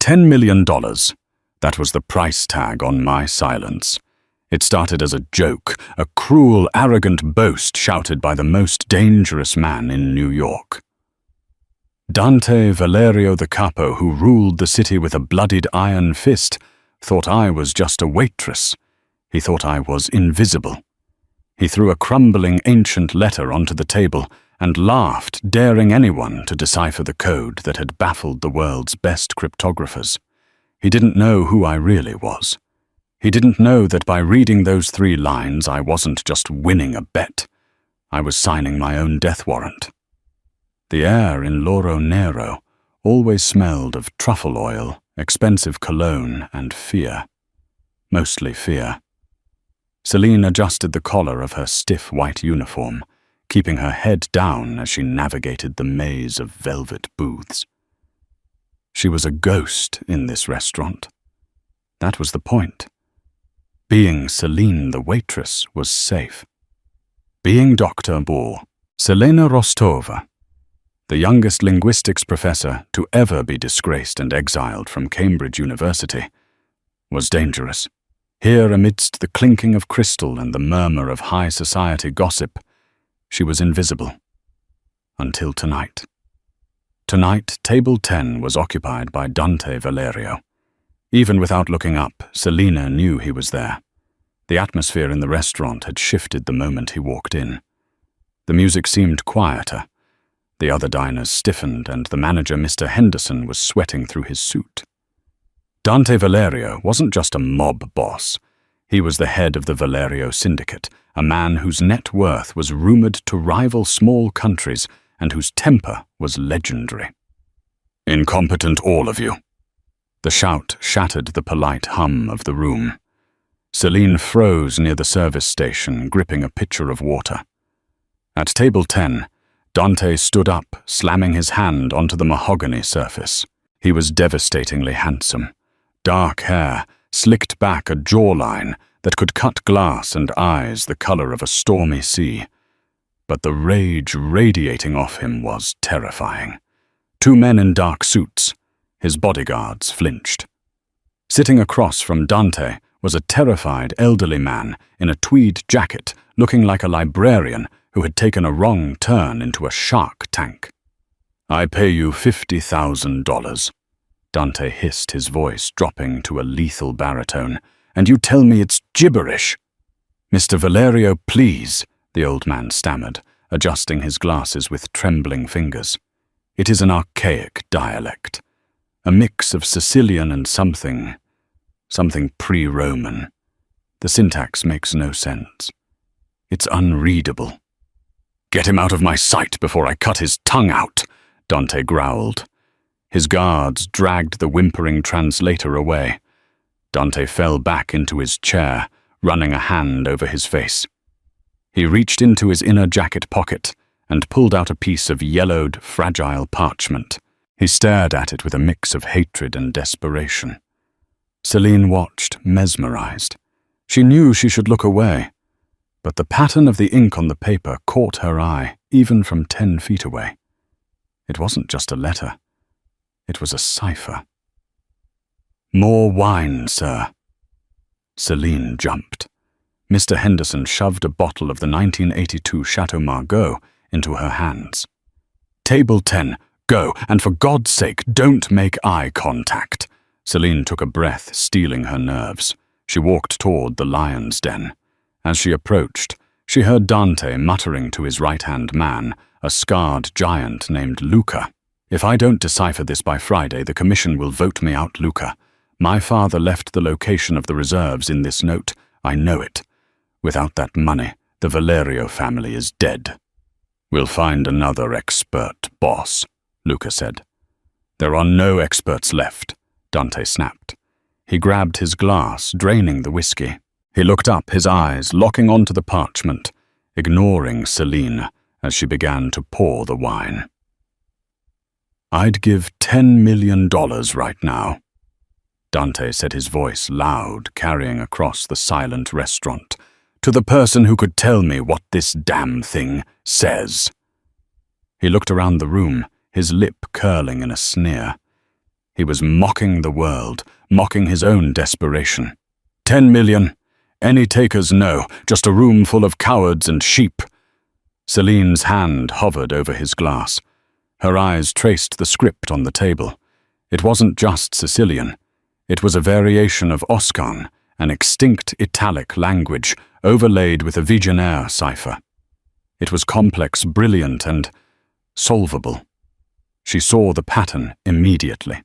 $10 million. That was the price tag on my silence. It started as a joke, a cruel, arrogant boast shouted by the most dangerous man in New York. Dante Valerio the Capo, who ruled the city with a bloodied iron fist, thought I was just a waitress. He thought I was invisible. He threw a crumbling ancient letter onto the table and laughed, daring anyone to decipher the code that had baffled the world's best cryptographers. He didn't know who I really was. He didn't know that by reading those 3 lines I wasn't just winning a bet. I was signing my own death warrant. The air in Loro Nero always smelled of truffle oil, expensive cologne, and fear. Mostly fear. Celine adjusted the collar of her stiff white uniform, keeping her head down as she navigated the maze of velvet booths. She was a ghost in this restaurant. That was the point. Being Celine the waitress was safe. Being Dr. Bohr, Selena Rostova, the youngest linguistics professor to ever be disgraced and exiled from Cambridge University, was dangerous. Here, amidst the clinking of crystal and the murmur of high society gossip, she was invisible. Until tonight. Tonight, table 10 was occupied by Dante Valerio. Even without looking up, Selena knew he was there. The atmosphere in the restaurant had shifted the moment he walked in. The music seemed quieter. The other diners stiffened, and the manager, Mr. Henderson, was sweating through his suit. Dante Valerio wasn't just a mob boss. He was the head of the Valerio Syndicate, a man whose net worth was rumored to rival small countries and whose temper was legendary. "Incompetent, all of you." The shout shattered the polite hum of the room. Celine froze near the service station, gripping a pitcher of water. At table 10, Dante stood up, slamming his hand onto the mahogany surface. He was devastatingly handsome. Dark hair, slicked back a jawline that could cut glass and eyes the color of a stormy sea. But the rage radiating off him was terrifying. 2 men in dark suits. His bodyguards flinched. Sitting across from Dante was a terrified elderly man in a tweed jacket, looking like a librarian who had taken a wrong turn into a shark tank. "I pay you $50,000. Dante hissed, his voice dropping to a lethal baritone. "And you tell me it's gibberish?" "Mr. Valerio, please," the old man stammered, adjusting his glasses with trembling fingers. "It is an archaic dialect, a mix of Sicilian and something pre-Roman. The syntax makes no sense. It's unreadable." "Get him out of my sight before I cut his tongue out," Dante growled. His guards dragged the whimpering translator away. Dante fell back into his chair, running a hand over his face. He reached into his inner jacket pocket and pulled out a piece of yellowed, fragile parchment. He stared at it with a mix of hatred and desperation. Celine watched, mesmerized. She knew she should look away, but the pattern of the ink on the paper caught her eye, even from 10 feet away. It wasn't just a letter. It was a cipher. "More wine, sir." Celine jumped. Mr. Henderson shoved a bottle of the 1982 Chateau Margaux into her hands. "Table 10, go, and for God's sake, don't make eye contact." Celine took a breath, steeling her nerves. She walked toward the lion's den. As she approached, she heard Dante muttering to his right-hand man, a scarred giant named Luca. "If I don't decipher this by Friday, the commission will vote me out, Luca. My father left the location of the reserves in this note. I know it. Without that money, the Valerio family is dead." "We'll find another expert, boss," Luca said. "There are no experts left," Dante snapped. He grabbed his glass, draining the whiskey. He looked up, his eyes locking onto the parchment, ignoring Celine as she began to pour the wine. "I'd give $10 million right now," Dante said, his voice loud, carrying across the silent restaurant, "to the person who could tell me what this damn thing says." He looked around the room, his lip curling in a sneer. He was mocking the world, mocking his own desperation. 10 million. Any takers? No, just a room full of cowards and sheep. Celine's hand hovered over his glass. Her eyes traced the script on the table. It wasn't just Sicilian. It was a variation of Oscan, an extinct Italic language overlaid with a Vigenère cipher. It was complex, brilliant, and solvable. She saw the pattern immediately.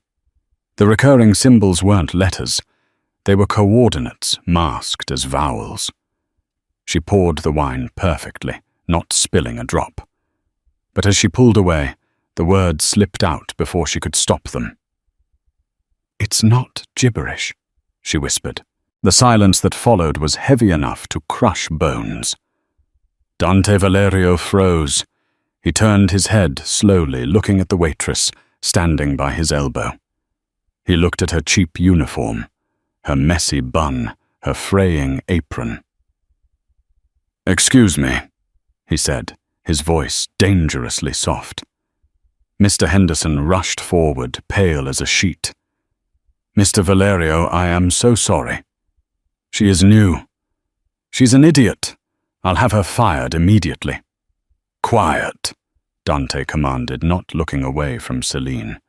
The recurring symbols weren't letters. They were coordinates masked as vowels. She poured the wine perfectly, not spilling a drop. But as she pulled away, the words slipped out before she could stop them. "It's not gibberish," she whispered. The silence that followed was heavy enough to crush bones. Dante Valerio froze. He turned his head slowly, looking at the waitress standing by his elbow. He looked at her cheap uniform, her messy bun, her fraying apron. "Excuse me," he said, his voice dangerously soft. Mr. Henderson rushed forward, pale as a sheet. "Mr. Valerio, I am so sorry. She is new. She's an idiot. I'll have her fired immediately." "Quiet," Dante commanded, not looking away from Celine.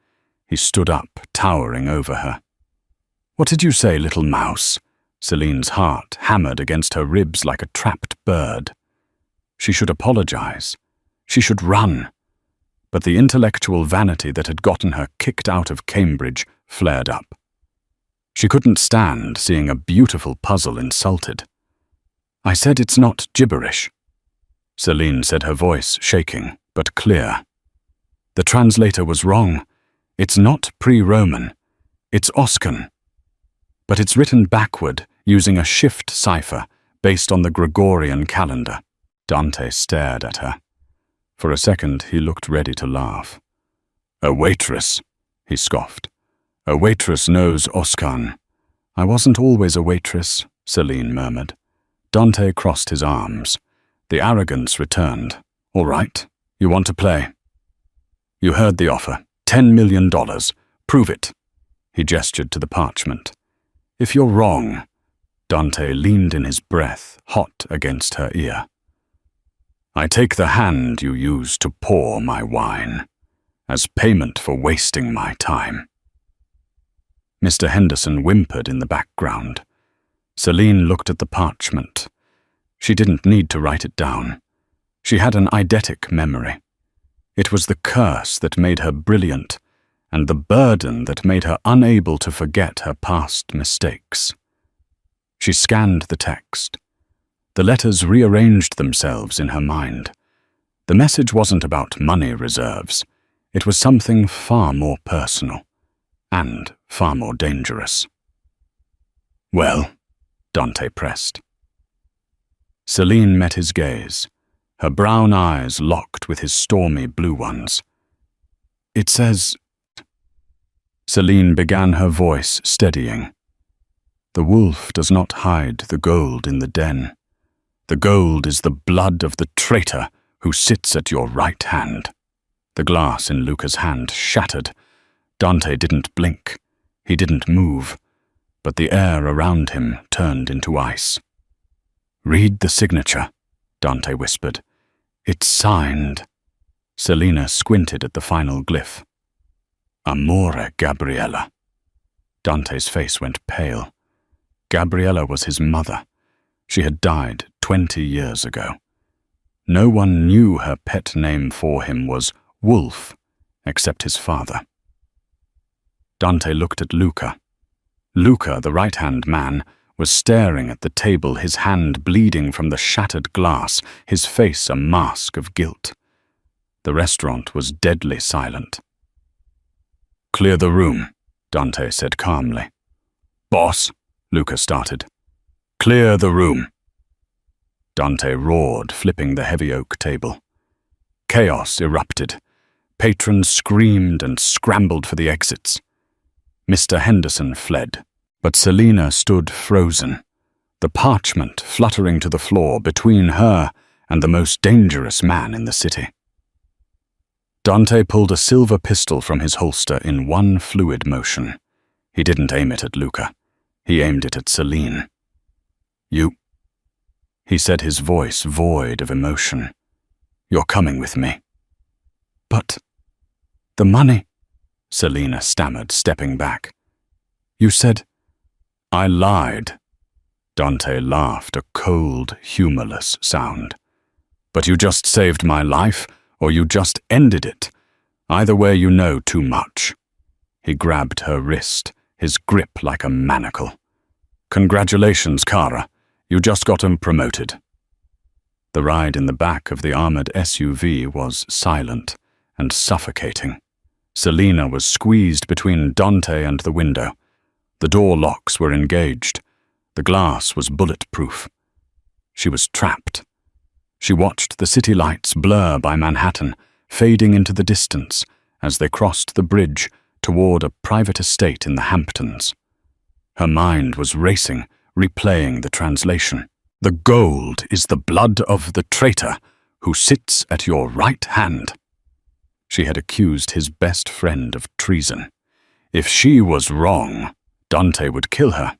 He stood up, towering over her. "What did you say, little mouse?" Celine's heart hammered against her ribs like a trapped bird. She should apologize. She should run. But the intellectual vanity that had gotten her kicked out of Cambridge flared up. She couldn't stand seeing a beautiful puzzle insulted. "I said it's not gibberish," Celine said, her voice shaking, but clear. "The translator was wrong. It's not pre-Roman. It's Oscan. But it's written backward using a shift cipher based on the Gregorian calendar." Dante stared at her. For a second, he looked ready to laugh. "A waitress," he scoffed. "A waitress knows Oscan." "I wasn't always a waitress," Celine murmured. Dante crossed his arms. The arrogance returned. "All right, you want to play? You heard the offer. $10 million. Prove it." He gestured to the parchment. "If you're wrong," Dante leaned in his breath, hot against her ear. "I take the hand you use to pour my wine, as payment for wasting my time." Mr. Henderson whimpered in the background. Celine looked at the parchment. She didn't need to write it down. She had an eidetic memory. It was the curse that made her brilliant, and the burden that made her unable to forget her past mistakes. She scanned the text. The letters rearranged themselves in her mind. The message wasn't about money reserves. It was something far more personal, and far more dangerous. "Well?" Dante pressed. Celine met his gaze, her brown eyes locked with his stormy blue ones. "It says—" Celine began, her voice steadying. "The wolf does not hide the gold in the den. The gold is the blood of the traitor who sits at your right hand." The glass in Luca's hand shattered. Dante didn't blink. He didn't move. But the air around him turned into ice. "Read the signature," Dante whispered. "It's signed." Selina squinted at the final glyph. "Amore, Gabriella." Dante's face went pale. Gabriella was his mother. She had died 20 years ago. No one knew her pet name for him was Wolf, except his father. Dante looked at Luca. Luca, the right-hand man, was staring at the table, his hand bleeding from the shattered glass, his face a mask of guilt. The restaurant was deadly silent. "Clear the room," Dante said calmly. "Boss," Luca started. "Clear the room." Dante roared, flipping the heavy oak table. Chaos erupted. Patrons screamed and scrambled for the exits. Mr. Henderson fled, but Selina stood frozen, the parchment fluttering to the floor between her and the most dangerous man in the city. Dante pulled a silver pistol from his holster in one fluid motion. He didn't aim it at Luca. He aimed it at Celine. "You," he said, his voice void of emotion. "You're coming with me." "But the money," Selina stammered, stepping back. "You said—" "I lied." Dante laughed, a cold, humorless sound. "But you just saved my life, or you just ended it. Either way, you know too much." He grabbed her wrist, his grip like a manacle. "Congratulations, Kara. You just got him promoted." The ride in the back of the armored SUV was silent and suffocating. Selina was squeezed between Dante and the window. The door locks were engaged. The glass was bulletproof. She was trapped. She watched the city lights blur by Manhattan, fading into the distance as they crossed the bridge toward a private estate in the Hamptons. Her mind was racing, replaying the translation. "The gold is the blood of the traitor who sits at your right hand." She had accused his best friend of treason. If she was wrong, Dante would kill her.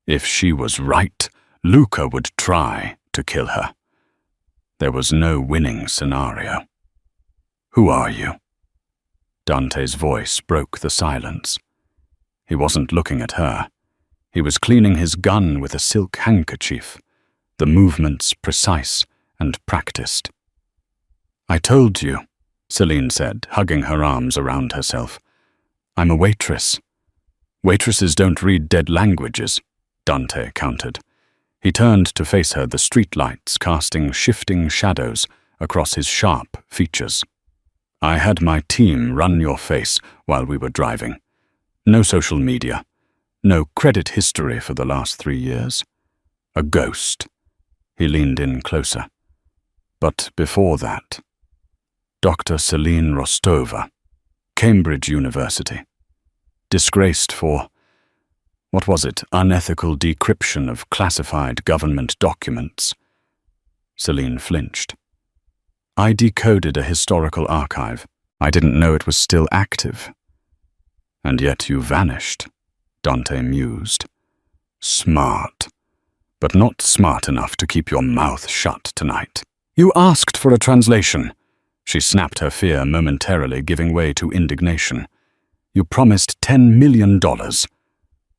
If she was right, Luca would try to kill her. There was no winning scenario. "Who are you?" Dante's voice broke the silence. He wasn't looking at her. He was cleaning his gun with a silk handkerchief, the movements precise and practiced. "I told you," Celine said, hugging her arms around herself. "I'm a waitress." "Waitresses don't read dead languages," Dante countered. He turned to face her, the streetlights casting shifting shadows across his sharp features. "I had my team run your face while we were driving. No social media. No credit history for the last 3 years. A ghost." He leaned in closer. "But before that, Dr. Celine Rostova, Cambridge University. Disgraced for, what was it, unethical decryption of classified government documents." Celine flinched. "I decoded a historical archive. I didn't know it was still active." "And yet you vanished," Dante mused. "Smart, but not smart enough to keep your mouth shut tonight." "You asked for a translation." She snapped, her fear momentarily giving way to indignation. "You promised $10 million.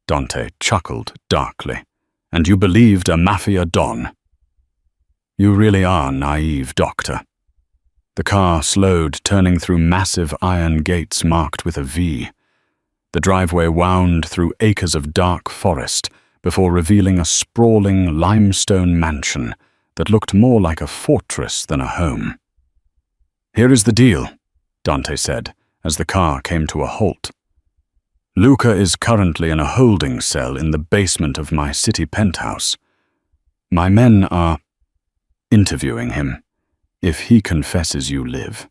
Dante chuckled darkly. "And you believed a Mafia don." "You really are naive, Doctor." The car slowed, turning through massive iron gates marked with a V. The driveway wound through acres of dark forest before revealing a sprawling limestone mansion that looked more like a fortress than a home. "Here is the deal," Dante said, as the car came to a halt. "Luca is currently in a holding cell in the basement of my city penthouse. My men are interviewing him. If he confesses, you live.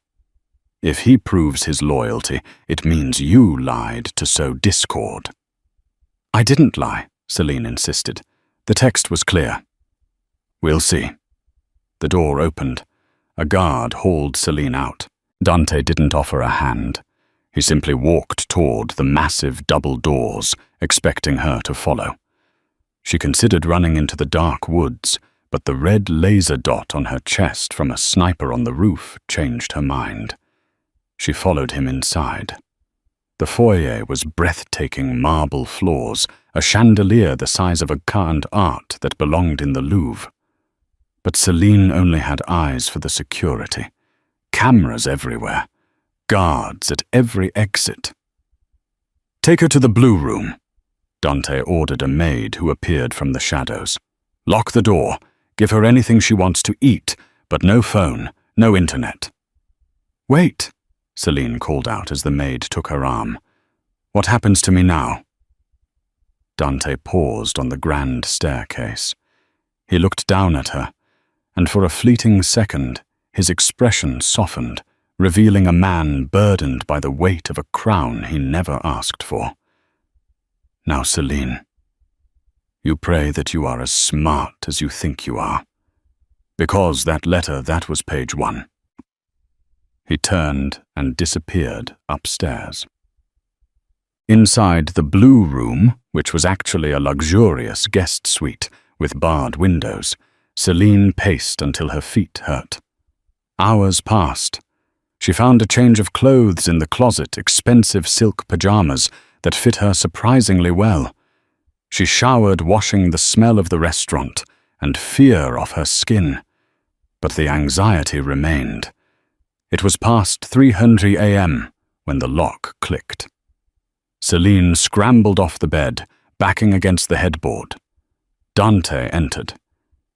If he proves his loyalty, it means you lied to sow discord." "I didn't lie," Celine insisted. "The text was clear." "We'll see." The door opened. A guard hauled Celine out. Dante didn't offer a hand. He simply walked toward the massive double doors, expecting her to follow. She considered running into the dark woods, but the red laser dot on her chest from a sniper on the roof changed her mind. She followed him inside. The foyer was breathtaking marble floors, a chandelier the size of a current art that belonged in the Louvre. But Celine only had eyes for the security. Cameras everywhere. Guards at every exit. "Take her to the blue room," Dante ordered a maid who appeared from the shadows. "Lock the door. Give her anything she wants to eat, but no phone, no internet." "Wait," Celine called out as the maid took her arm. "What happens to me now?" Dante paused on the grand staircase. He looked down at her, and for a fleeting second, his expression softened, revealing a man burdened by the weight of a crown he never asked for. "Now, Celine, you pray that you are as smart as you think you are. Because that letter, that was page 1. He turned and disappeared upstairs. Inside the blue room, which was actually a luxurious guest suite with barred windows, Celine paced until her feet hurt. Hours passed. She found a change of clothes in the closet, expensive silk pajamas that fit her surprisingly well. She showered, washing the smell of the restaurant and fear off her skin. But the anxiety remained. It was past 3:00 a.m. when the lock clicked. Celine scrambled off the bed, backing against the headboard. Dante entered.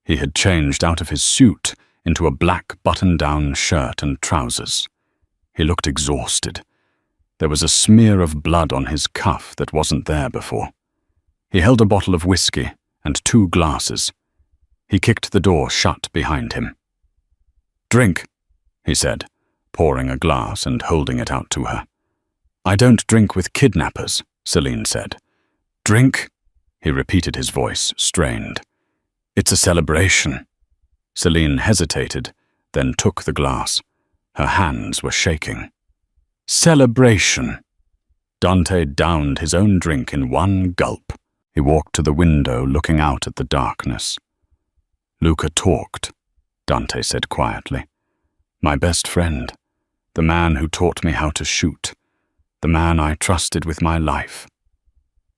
He had changed out of his suit into a black button-down shirt and trousers. He looked exhausted. There was a smear of blood on his cuff that wasn't there before. He held a bottle of whiskey and 2 glasses. He kicked the door shut behind him. "Drink," he said, pouring a glass and holding it out to her. "I don't drink with kidnappers," Celine said. "Drink?" He repeated, his voice strained. "It's a celebration." Celine hesitated, then took the glass. Her hands were shaking. "Celebration." Dante downed his own drink in one gulp. He walked to the window, looking out at the darkness. "Luca talked," Dante said quietly. "My best friend, the man who taught me how to shoot, the man I trusted with my life."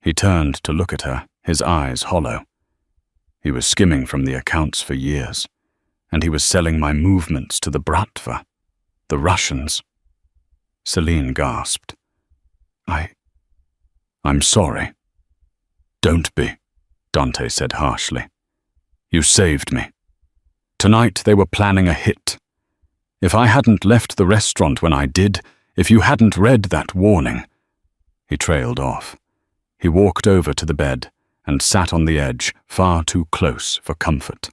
He turned to look at her, his eyes hollow. "He was skimming from the accounts for years, and he was selling my movements to the Bratva, the Russians." Celine gasped. I'm sorry." "Don't be," Dante said harshly. "You saved me. Tonight they were planning a hit. If I hadn't left the restaurant when I did, if you hadn't read that warning—" He trailed off. He walked over to the bed and sat on the edge, far too close for comfort.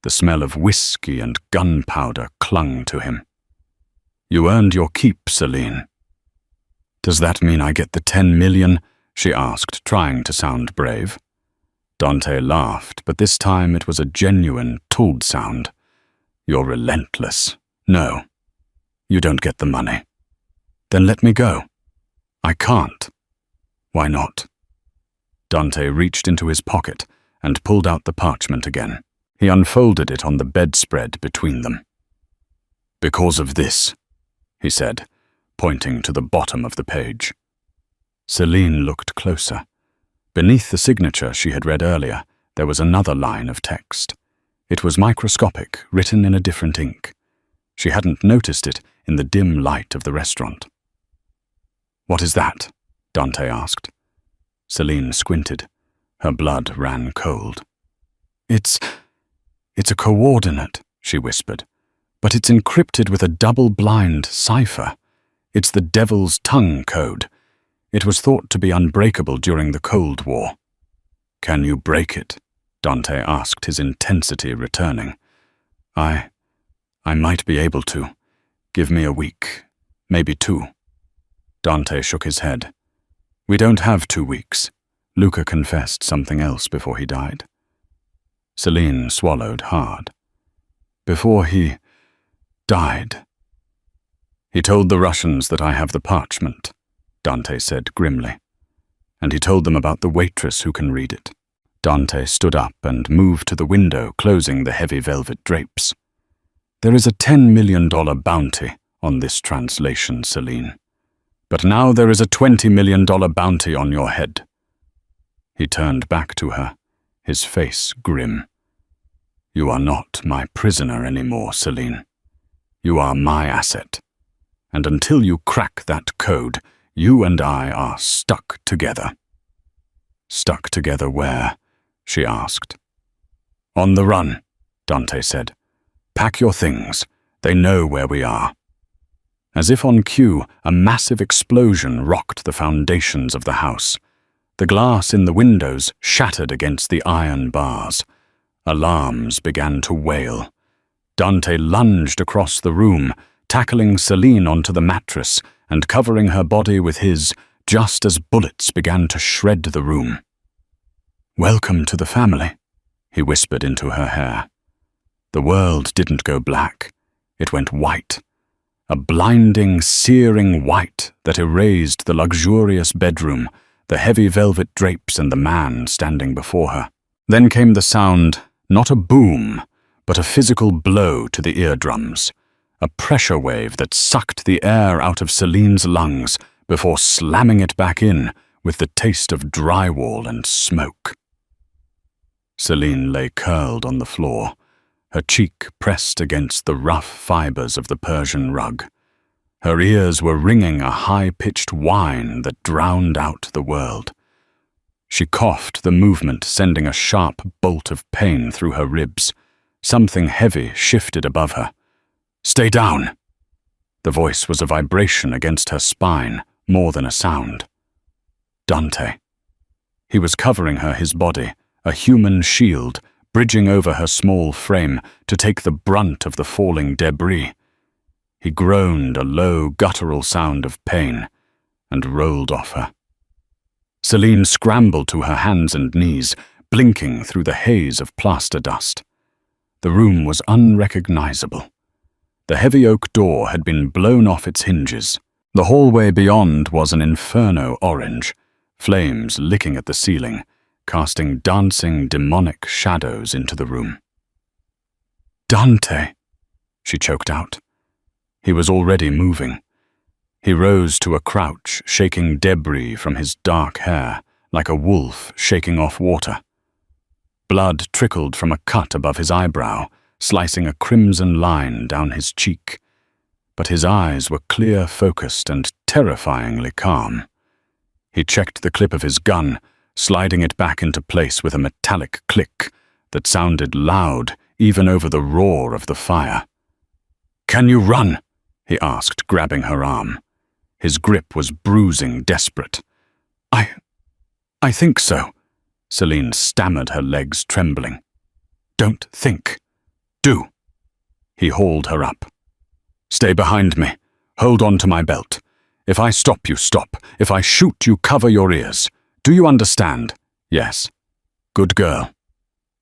The smell of whiskey and gunpowder clung to him. "You earned your keep, Celine." "Does that mean I get the 10 million?" she asked, trying to sound brave. Dante laughed, but this time it was a genuine, tooled sound. "You're relentless. No, you don't get the money." "Then let me go." "I can't." "Why not?" Dante reached into his pocket and pulled out the parchment again. He unfolded it on the bedspread between them. "Because of this," he said, pointing to the bottom of the page. Celine looked closer. Beneath the signature she had read earlier, there was another line of text. It was microscopic, written in a different ink. She hadn't noticed it in the dim light of the restaurant. "What is that?" Dante asked. Celine squinted. Her blood ran cold. It's a coordinate," she whispered, "but it's encrypted with a double-blind cipher. It's the Devil's Tongue code. It was thought to be unbreakable during the Cold War." "Can you break it?" Dante asked, his intensity returning. I might be able to. Give me a week, maybe 2. Dante shook his head. "We don't have 2 weeks. Luca confessed something else before he died." Celine swallowed hard. "Before he died?" "He told the Russians that I have the parchment," Dante said grimly. "And he told them about the waitress who can read it." Dante stood up and moved to the window, closing the heavy velvet drapes. "There is a $10 million bounty on this translation, Celine. But now there is a $20 million bounty on your head." He turned back to her, his face grim. "You are not my prisoner anymore, Celine. You are my asset. And until you crack that code, you and I are stuck together." "Stuck together where?" she asked. "On the run," Dante said. "Pack your things. They know where we are." As if on cue, a massive explosion rocked the foundations of the house. The glass in the windows shattered against the iron bars. Alarms began to wail. Dante lunged across the room, tackling Celine onto the mattress and covering her body with his, just as bullets began to shred the room. "Welcome to the family," he whispered into her hair. The world didn't go black. It went white. a blinding, searing white that erased the luxurious bedroom, the heavy velvet drapes, and the man standing before her. Then came the sound, not a boom, but a physical blow to the eardrums, a pressure wave that sucked the air out of Celine's lungs before slamming it back in with the taste of drywall and smoke. Celine lay curled on the floor, her cheek pressed against the rough fibers of the Persian rug. Her ears were ringing a high-pitched whine that drowned out the world. She coughed, the movement sending a sharp bolt of pain through her ribs. Something heavy shifted above her. "Stay down!" The voice was a vibration against her spine, more than a sound. Dante. He was covering her, his body, a human shield, bridging over her small frame to take the brunt of the falling debris. He groaned a low, guttural sound of pain and rolled off her. Celine scrambled to her hands and knees, blinking through the haze of plaster dust. The room was unrecognizable. The heavy oak door had been blown off its hinges. The hallway beyond was an inferno orange, flames licking at the ceiling, casting dancing, demonic shadows into the room. "Dante," she choked out. He was already moving. He rose to a crouch, shaking debris from his dark hair, like a wolf shaking off water. Blood trickled from a cut above his eyebrow, slicing a crimson line down his cheek. But his eyes were clear, focused, and terrifyingly calm. He checked the clip of his gun, sliding it back into place with a metallic click that sounded loud even over the roar of the fire. "Can you run?" he asked, grabbing her arm. His grip was bruising, desperate. I think so," Celine stammered, her legs trembling. "Don't think. Do." He hauled her up. "Stay behind me. Hold on to my belt. If I stop, you stop. If I shoot, you cover your ears. Do you understand?" "Yes." "Good girl."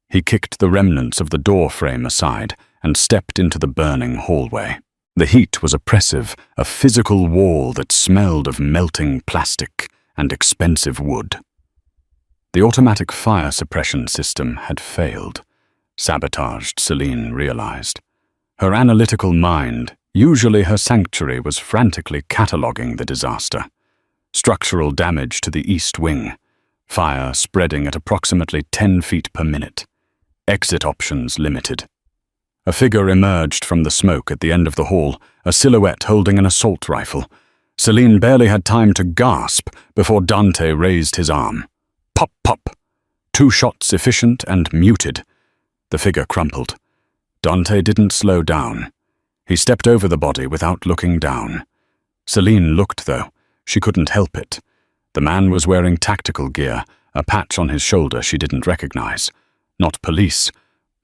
He kicked the remnants of the door frame aside and stepped into the burning hallway. The heat was oppressive, a physical wall that smelled of melting plastic and expensive wood. The automatic fire suppression system had failed. Sabotaged, Celine realized. Her analytical mind, usually her sanctuary, was frantically cataloguing the disaster. Structural damage to the east wing. Fire spreading at approximately 10 feet per minute. Exit options limited. A figure emerged from the smoke at the end of the hall, a silhouette holding an assault rifle. Celine barely had time to gasp before Dante raised his arm. Pop, pop. 2 shots efficient and muted. The figure crumpled. Dante didn't slow down. He stepped over the body without looking down. Celine looked, though. She couldn't help it. The man was wearing tactical gear, a patch on his shoulder she didn't recognize. Not police,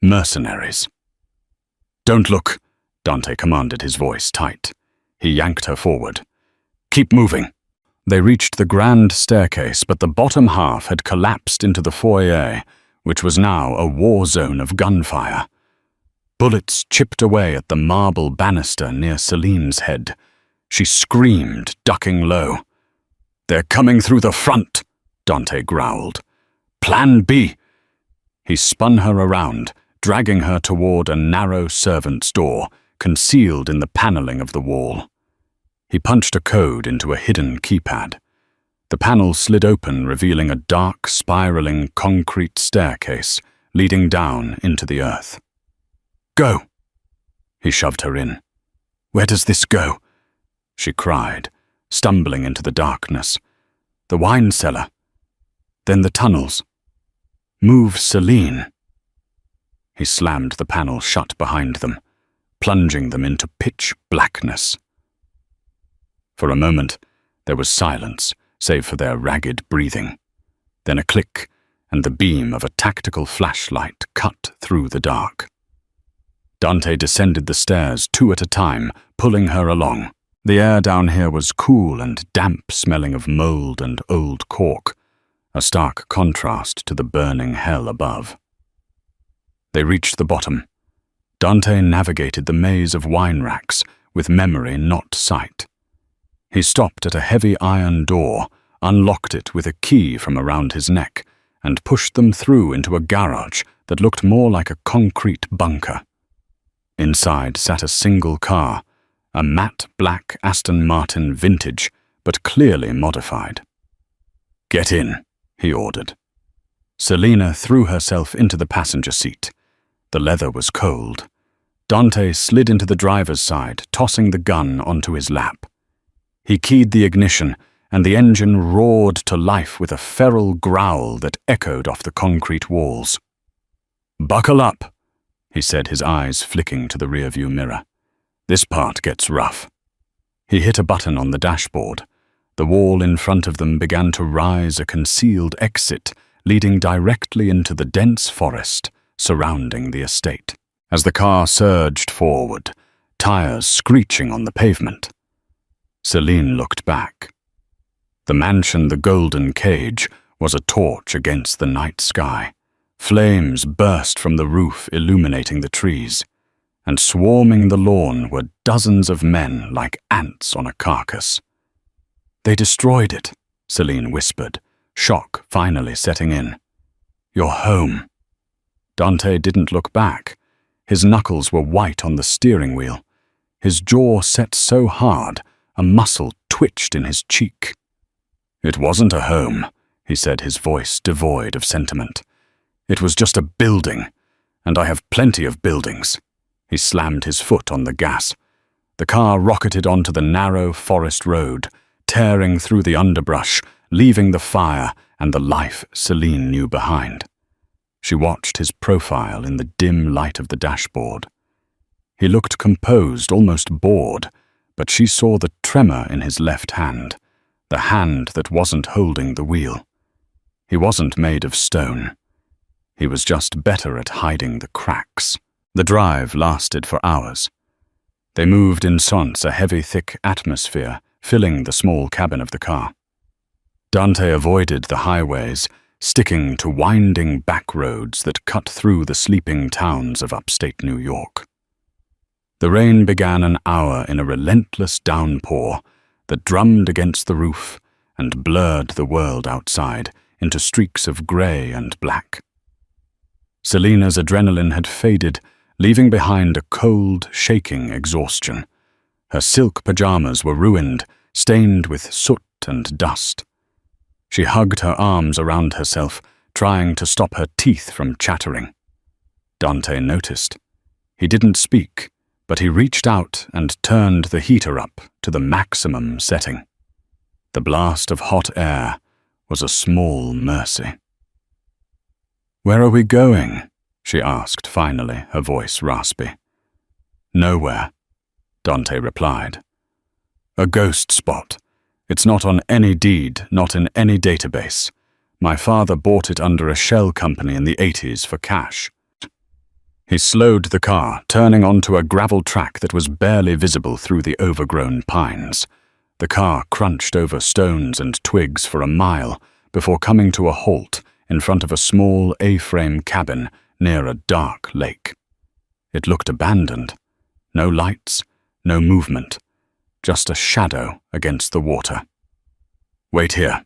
mercenaries. "Don't look," Dante commanded, his voice tight. He yanked her forward. "Keep moving." They reached the grand staircase, but the bottom half had collapsed into the foyer, which was now a war zone of gunfire. Bullets chipped away at the marble banister near Celine's head. She screamed, ducking low. "They're coming through the front," Dante growled. "Plan B." He spun her around, dragging her toward a narrow servant's door, concealed in the paneling of the wall. He punched a code into a hidden keypad. The panel slid open, revealing a dark, spiraling concrete staircase leading down into the earth. "Go!" He shoved her in. "Where does this go?" she cried, stumbling into the darkness. "The wine cellar. Then the tunnels. Move, Celine." He slammed the panel shut behind them, plunging them into pitch blackness. For a moment, there was silence, save for their ragged breathing. Then a click, and the beam of a tactical flashlight cut through the dark. Dante descended the stairs 2 at a time, pulling her along. The air down here was cool and damp, smelling of mold and old cork, a stark contrast to the burning hell above. They reached the bottom. Dante navigated the maze of wine racks, with memory not sight. He stopped at a heavy iron door, unlocked it with a key from around his neck, and pushed them through into a garage that looked more like a concrete bunker. Inside sat a single car, a matte black Aston Martin vintage, but clearly modified. "Get in," he ordered. Selina threw herself into the passenger seat. The leather was cold. Dante slid into the driver's side, tossing the gun onto his lap. He keyed the ignition, and the engine roared to life with a feral growl that echoed off the concrete walls. "Buckle up," he said, his eyes flicking to the rearview mirror. "This part gets rough." He hit a button on the dashboard. The wall in front of them began to rise, a concealed exit leading directly into the dense forest surrounding the estate. As the car surged forward, tires screeching on the pavement, Celine looked back. The mansion, the Golden Cage, was a torch against the night sky. Flames burst from the roof, illuminating the trees, and swarming the lawn were dozens of men like ants on a carcass. "They destroyed it," Celine whispered, shock finally setting in. "You're home." Dante didn't look back. His knuckles were white on the steering wheel. His jaw set so hard, a muscle twitched in his cheek. "It wasn't a home," he said, his voice devoid of sentiment. "It was just a building, and I have plenty of buildings." He slammed his foot on the gas. The car rocketed onto the narrow forest road, tearing through the underbrush, leaving the fire and the life Celine knew behind. She watched his profile in the dim light of the dashboard. He looked composed, almost bored, but she saw the tremor in his left hand, the hand that wasn't holding the wheel. He wasn't made of stone. He was just better at hiding the cracks. The drive lasted for hours. They moved in sonce, a heavy, thick atmosphere filling the small cabin of the car. Dante avoided the highways, sticking to winding back roads that cut through the sleeping towns of upstate New York. The rain began an hour in a relentless downpour that drummed against the roof and blurred the world outside into streaks of grey and black. Selina's adrenaline had faded, leaving behind a cold, shaking exhaustion. Her silk pajamas were ruined, stained with soot and dust. She hugged her arms around herself, trying to stop her teeth from chattering. Dante noticed. He didn't speak, but he reached out and turned the heater up to the maximum setting. The blast of hot air was a small mercy. "Where are we going?" she asked finally, her voice raspy. "Nowhere," Dante replied. "A ghost spot. It's not on any deed, not in any database. My father bought it under a shell company in the 80s for cash." He slowed the car, turning onto a gravel track that was barely visible through the overgrown pines. The car crunched over stones and twigs for a mile before coming to a halt in front of a small A-frame cabin near a dark lake. It looked abandoned. No lights, no movement, just a shadow against the water. "Wait here,"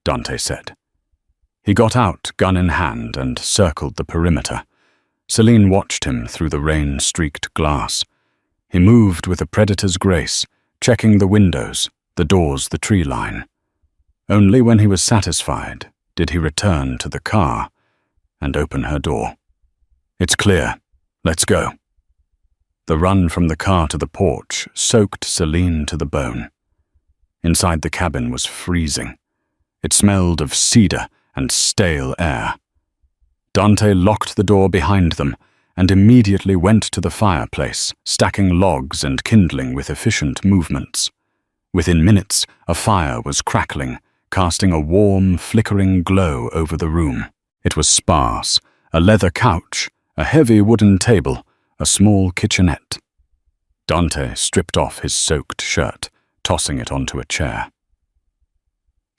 Dante said. He got out, gun in hand, and circled the perimeter. Celine watched him through the rain-streaked glass. He moved with a predator's grace, checking the windows, the doors, the tree line. Only when he was satisfied did he return to the car and open her door. "It's clear. Let's go." The run from the car to the porch soaked Celine to the bone. Inside the cabin was freezing. It smelled of cedar and stale air. Dante locked the door behind them and immediately went to the fireplace, stacking logs and kindling with efficient movements. Within minutes, a fire was crackling, casting a warm, flickering glow over the room. It was sparse, a leather couch, a heavy wooden table, a small kitchenette. Dante stripped off his soaked shirt, tossing it onto a chair.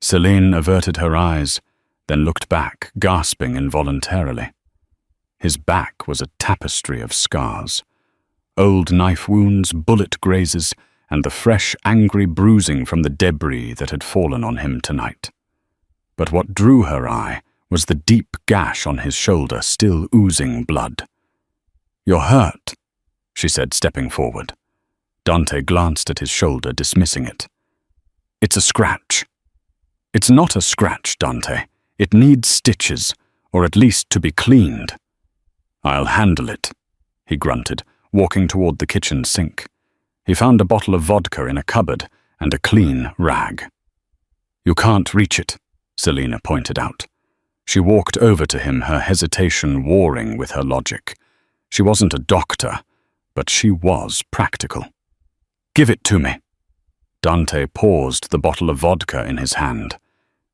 Celine averted her eyes, then looked back, gasping involuntarily. His back was a tapestry of scars. old knife wounds, bullet grazes, and the fresh, angry bruising from the debris that had fallen on him tonight. But what drew her eye was the deep gash on his shoulder still oozing blood. "You're hurt," she said, stepping forward. Dante glanced at his shoulder, dismissing it. "It's a scratch." "It's not a scratch, Dante. It needs stitches, or at least to be cleaned." "I'll handle it," he grunted, walking toward the kitchen sink. He found a bottle of vodka in a cupboard and a clean rag. "You can't reach it," Selina pointed out. She walked over to him, her hesitation warring with her logic. She wasn't a doctor, but she was practical. "Give it to me." Dante paused, the bottle of vodka in his hand.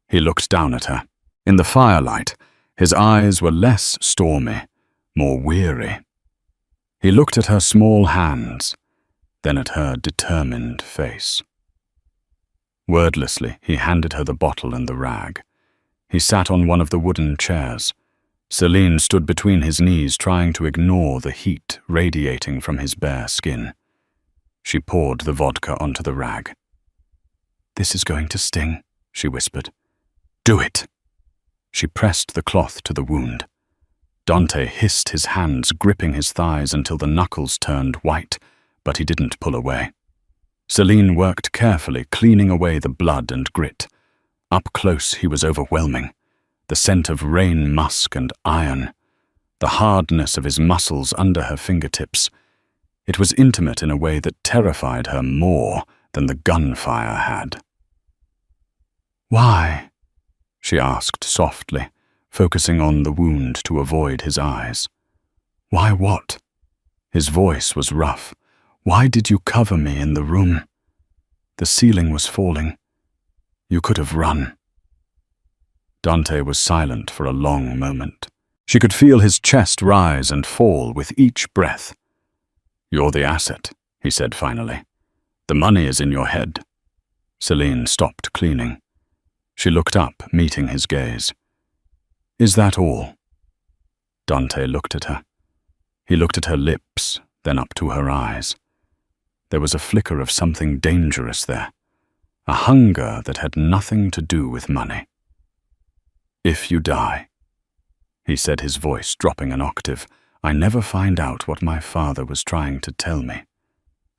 He looked down at her. In the firelight, his eyes were less stormy, more weary. He looked at her small hands, then at her determined face. Wordlessly, he handed her the bottle and the rag. He sat on one of the wooden chairs. Celine stood between his knees, trying to ignore the heat radiating from his bare skin. She poured the vodka onto the rag. "This is going to sting," she whispered. "Do it." She pressed the cloth to the wound. Dante hissed, his hands gripping his thighs until the knuckles turned white, but he didn't pull away. Celine worked carefully, cleaning away the blood and grit. Up close, he was overwhelming. The scent of rain musk and iron. The hardness of his muscles under her fingertips. It was intimate in a way that terrified her more than the gunfire had. "Why?" she asked softly, focusing on the wound to avoid his eyes. "Why what?" His voice was rough. "Why did you cover me in the room? The ceiling was falling. You could have run." Dante was silent for a long moment. She could feel his chest rise and fall with each breath. "You're the asset," he said finally. "The money is in your head." Celine stopped cleaning. She looked up, meeting his gaze. "Is that all?" Dante looked at her. He looked at her lips, then up to her eyes. There was a flicker of something dangerous there, a hunger that had nothing to do with money. "If you die," he said, his voice dropping an octave, "I never find out what my father was trying to tell me,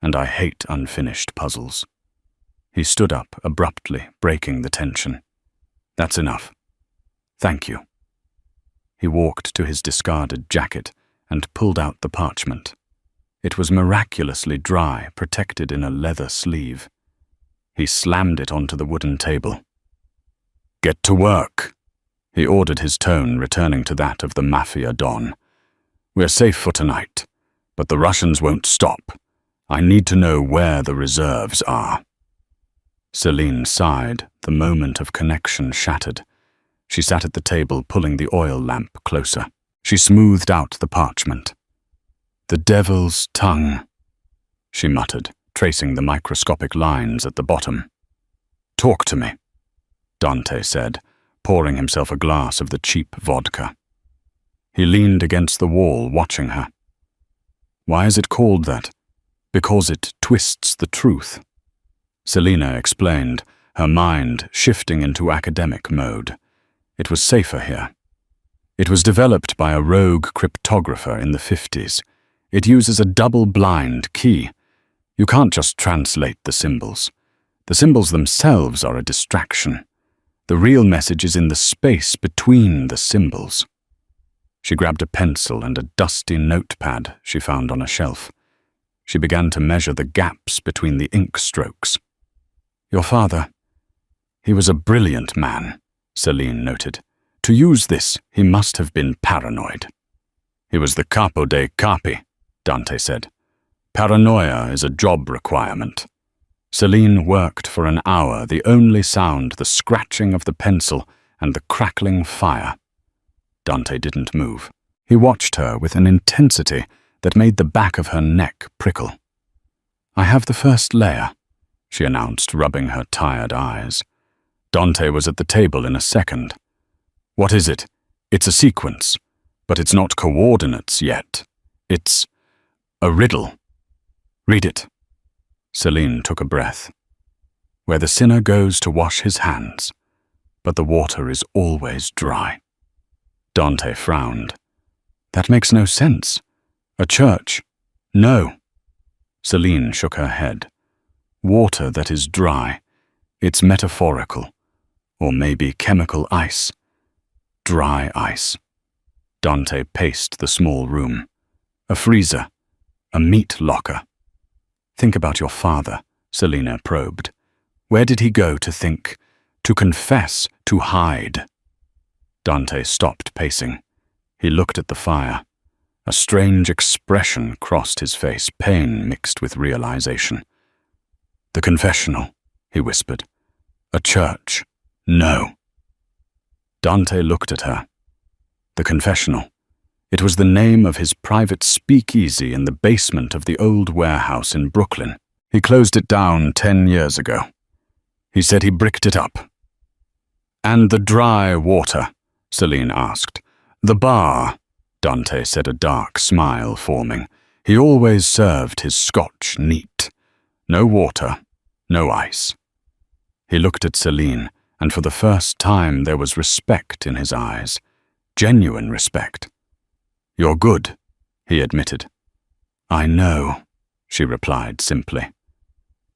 and I hate unfinished puzzles." He stood up abruptly, breaking the tension. "That's enough. Thank you." He walked to his discarded jacket and pulled out the parchment. It was miraculously dry, protected in a leather sleeve. He slammed it onto the wooden table. "Get to work," he ordered, his tone returning to that of the Mafia Don. "We're safe for tonight, but the Russians won't stop. I need to know where the reserves are." Celine sighed, the moment of connection shattered. She sat at the table, pulling the oil lamp closer. She smoothed out the parchment. "The devil's tongue," she muttered, tracing the microscopic lines at the bottom. "Talk to me," Dante said, pouring himself a glass of the cheap vodka. He leaned against the wall, watching her. "Why is it called that?" "Because it twists the truth," Selina explained, her mind shifting into academic mode. It was safer here. It was developed by a rogue cryptographer in the 50s. It uses a double-blind key. You can't just translate the symbols. The symbols themselves are a distraction. The real message is in the space between the symbols. She grabbed a pencil and a dusty notepad she found on a shelf. She began to measure the gaps between the ink strokes. "Your father, he was a brilliant man," Celine noted. "To use this, he must have been paranoid." "He was the capo dei capi," Dante said. "Paranoia is a job requirement." Celine worked for an hour, the only sound the scratching of the pencil and the crackling fire. Dante didn't move. He watched her with an intensity that made the back of her neck prickle. "I have the first layer," she announced, rubbing her tired eyes. Dante was at the table in a second. "What is it?" "It's a sequence, but it's not coordinates yet. It's a riddle," Read it. Celine took a breath. Where the sinner goes to wash his hands, but the water is always dry. Dante frowned. That makes no sense. A church? No. Celine shook her head. Water that is dry. It's metaphorical. Or maybe chemical ice. Dry ice. Dante paced the small room. A freezer. A meat locker. Think about your father, Selina probed. Where did he go to think? To confess, to hide? Dante stopped pacing. He looked at the fire. A strange expression crossed his face, pain mixed with realization. The confessional, he whispered. A church. No. Dante looked at her. The confessional. It was the name of his private speakeasy in the basement of the old warehouse in Brooklyn. He closed it down 10 years ago. He said he bricked it up. And the dry water? Celine asked. The bar, Dante said, a dark smile forming. He always served his scotch neat. No water, no ice. He looked at Celine, and for the first time there was respect in his eyes. Genuine respect. You're good, he admitted. I know, she replied simply.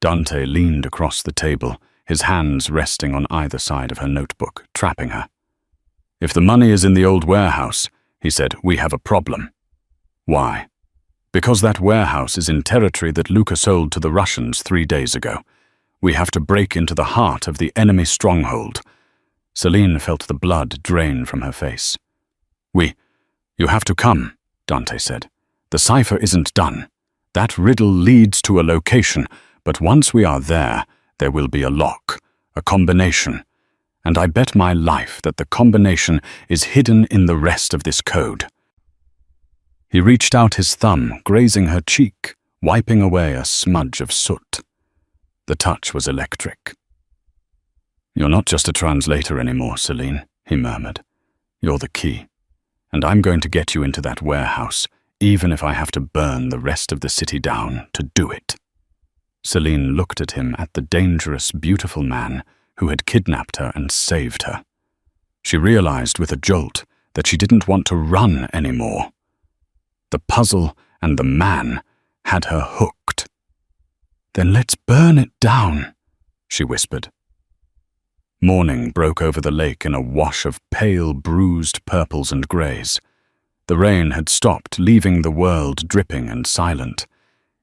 Dante leaned across the table, his hands resting on either side of her notebook, trapping her. If the money is in the old warehouse, he said, we have a problem. Why? Because that warehouse is in territory that Luca sold to the Russians 3 days ago. We have to break into the heart of the enemy stronghold. Celine felt the blood drain from her face. You have to come, Dante said. The cipher isn't done. That riddle leads to a location, but once we are there will be a lock, a combination. And I bet my life that the combination is hidden in the rest of this code. He reached out his thumb, grazing her cheek, wiping away a smudge of soot. The touch was electric. You're not just a translator anymore, Celine, he murmured. You're the key. And I'm going to get you into that warehouse, even if I have to burn the rest of the city down to do it. Celine looked at him, at the dangerous, beautiful man who had kidnapped her and saved her. She realized with a jolt that she didn't want to run anymore. The puzzle and the man had her hooked. Then let's burn it down, she whispered. Morning broke over the lake in a wash of pale, bruised purples and greys. The rain had stopped, leaving the world dripping and silent.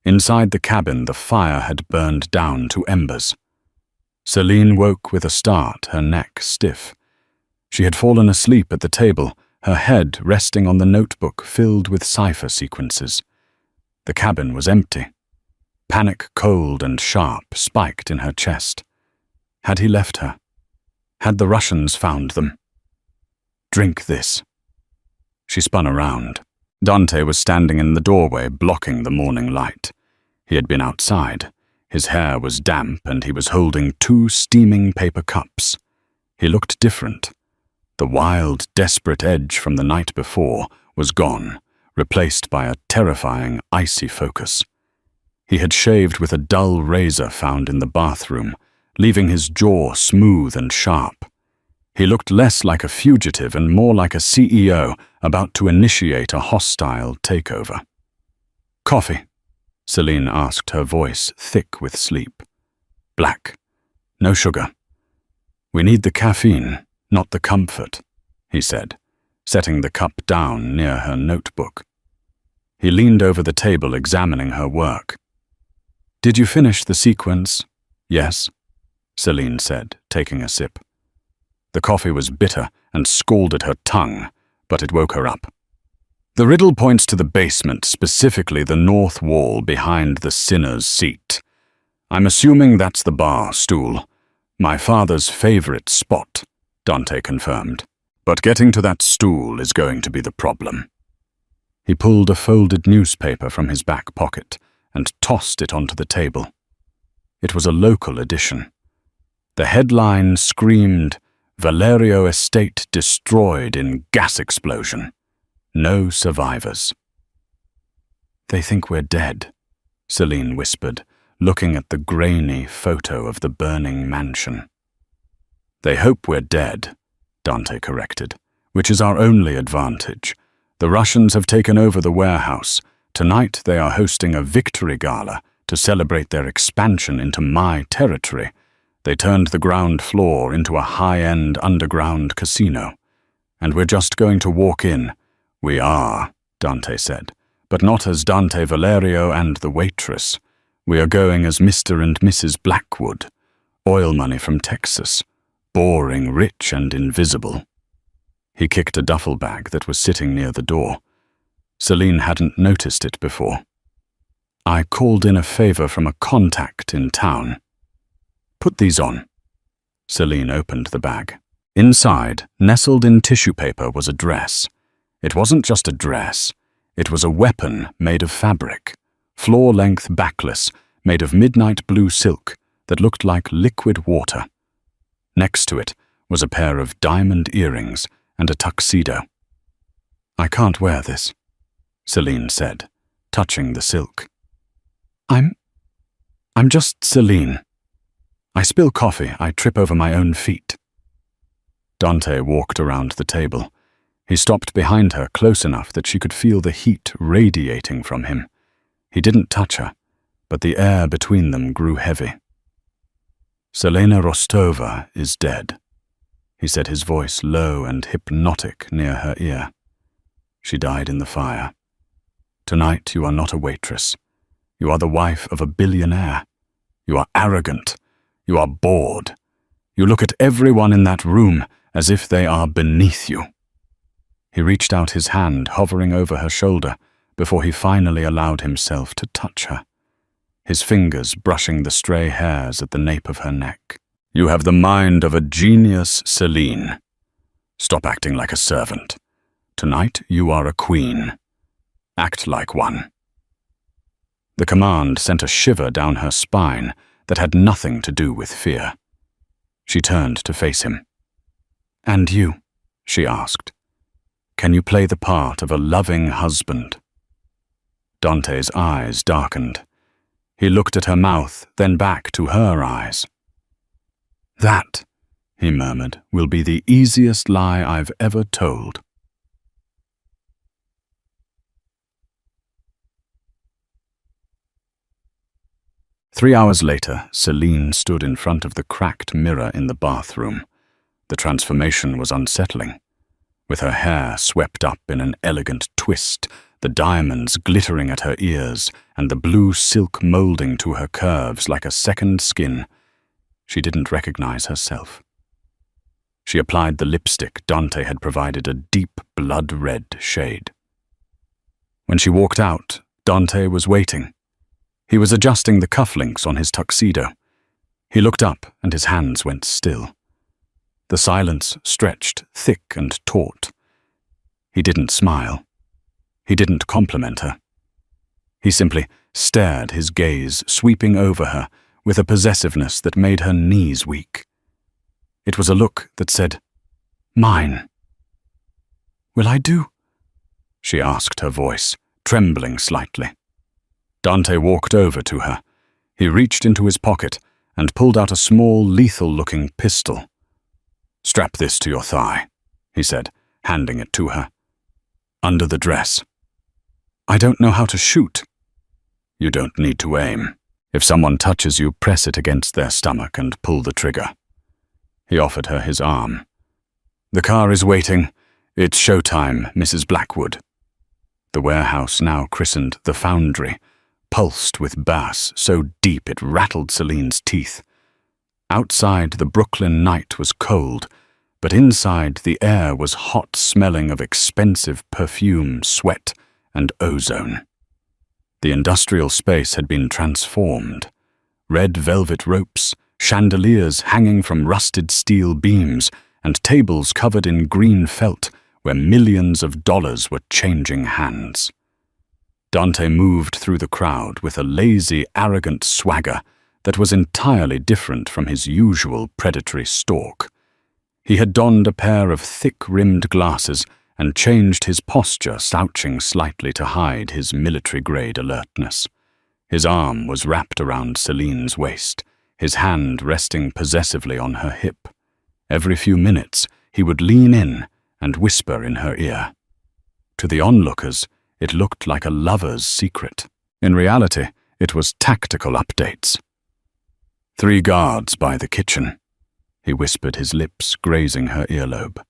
Inside the cabin, the fire had burned down to embers. Celine woke with a start, her neck stiff. She had fallen asleep at the table, her head resting on the notebook filled with cipher sequences. The cabin was empty. Panic, cold and sharp, spiked in her chest. Had he left her? Had the Russians found them? Drink this. She spun around. Dante was standing in the doorway, blocking the morning light. He had been outside. His hair was damp and he was holding 2 steaming paper cups. He looked different. The wild, desperate edge from the night before was gone, replaced by a terrifying, icy focus. He had shaved with a dull razor found in the bathroom, leaving his jaw smooth and sharp. He looked less like a fugitive and more like a CEO about to initiate a hostile takeover. Coffee, Celine asked, her voice thick with sleep. Black. No sugar. We need the caffeine, not the comfort, he said, setting the cup down near her notebook. He leaned over the table, examining her work. Did you finish the sequence? Yes, Celine said, taking a sip. The coffee was bitter and scalded her tongue, but it woke her up. The riddle points to the basement, specifically the north wall behind the sinner's seat. I'm assuming that's the bar stool. My father's favorite spot, Dante confirmed. But getting to that stool is going to be the problem. He pulled a folded newspaper from his back pocket and tossed it onto the table. It was a local edition. The headline screamed, Valerio Estate destroyed in gas explosion. No survivors. They think we're dead, Celine whispered, looking at the grainy photo of the burning mansion. They hope we're dead, Dante corrected, which is our only advantage. The Russians have taken over the warehouse. Tonight they are hosting a victory gala to celebrate their expansion into my territory. They turned the ground floor into a high-end underground casino. And we're just going to walk in. We are, Dante said, but not as Dante Valerio and the Waitress. We are going as Mr. and Mrs. Blackwood, oil money from Texas, boring, rich, and invisible. He kicked a duffel bag that was sitting near the door. Celine hadn't noticed it before. I called in a favor from a contact in town. Put these on. Celine opened the bag. Inside, nestled in tissue paper, was a dress. It wasn't just a dress. It was a weapon made of fabric, floor-length backless, made of midnight blue silk that looked like liquid water. Next to it was a pair of diamond earrings and a tuxedo. I can't wear this, Celine said, touching the silk. I'm just Celine. I spill coffee, I trip over my own feet. Dante walked around the table. He stopped behind her close enough that she could feel the heat radiating from him. He didn't touch her, but the air between them grew heavy. Selena Rostova is dead, he said, his voice low and hypnotic near her ear. She died in the fire. Tonight you are not a waitress. You are the wife of a billionaire. You are arrogant. You are bored. You look at everyone in that room as if they are beneath you. He reached out his hand, hovering over her shoulder, before he finally allowed himself to touch her, his fingers brushing the stray hairs at the nape of her neck. You have the mind of a genius, Celine. Stop acting like a servant. Tonight you are a queen. Act like one. The command sent a shiver down her spine that had nothing to do with fear. She turned to face him. And you, she asked, can you play the part of a loving husband? Dante's eyes darkened. He looked at her mouth, then back to her eyes. That, he murmured, will be the easiest lie I've ever told. Three hours later, Celine stood in front of the cracked mirror in the bathroom. The transformation was unsettling. With her hair swept up in an elegant twist, the diamonds glittering at her ears, and the blue silk molding to her curves like a second skin, she didn't recognize herself. She applied the lipstick Dante had provided, a deep blood-red shade. When she walked out, Dante was waiting. He was adjusting the cufflinks on his tuxedo. He looked up and his hands went still. The silence stretched thick and taut. He didn't smile. He didn't compliment her. He simply stared, his gaze sweeping over her with a possessiveness that made her knees weak. It was a look that said, "Mine." "Will I do?" she asked, her voice trembling slightly. Dante walked over to her. He reached into his pocket and pulled out a small, lethal-looking pistol. "Strap this to your thigh," he said, handing it to her. "Under the dress." "I don't know how to shoot." "You don't need to aim. If someone touches you, press it against their stomach and pull the trigger." He offered her his arm. "The car is waiting. It's showtime, Mrs. Blackwood." The warehouse, now christened the Foundry, pulsed with bass so deep it rattled Celine's teeth. Outside, the Brooklyn night was cold, but inside the air was hot, smelling of expensive perfume, sweat, and ozone. The industrial space had been transformed. Red velvet ropes, chandeliers hanging from rusted steel beams, and tables covered in green felt where millions of dollars were changing hands. Dante moved through the crowd with a lazy, arrogant swagger that was entirely different from his usual predatory stalk. He had donned a pair of thick-rimmed glasses and changed his posture, slouching slightly to hide his military-grade alertness. His arm was wrapped around Celine's waist, his hand resting possessively on her hip. Every few minutes, he would lean in and whisper in her ear. To the onlookers, it looked like a lover's secret. In reality, it was tactical updates. 3 guards by the kitchen, he whispered, his lips grazing her earlobe.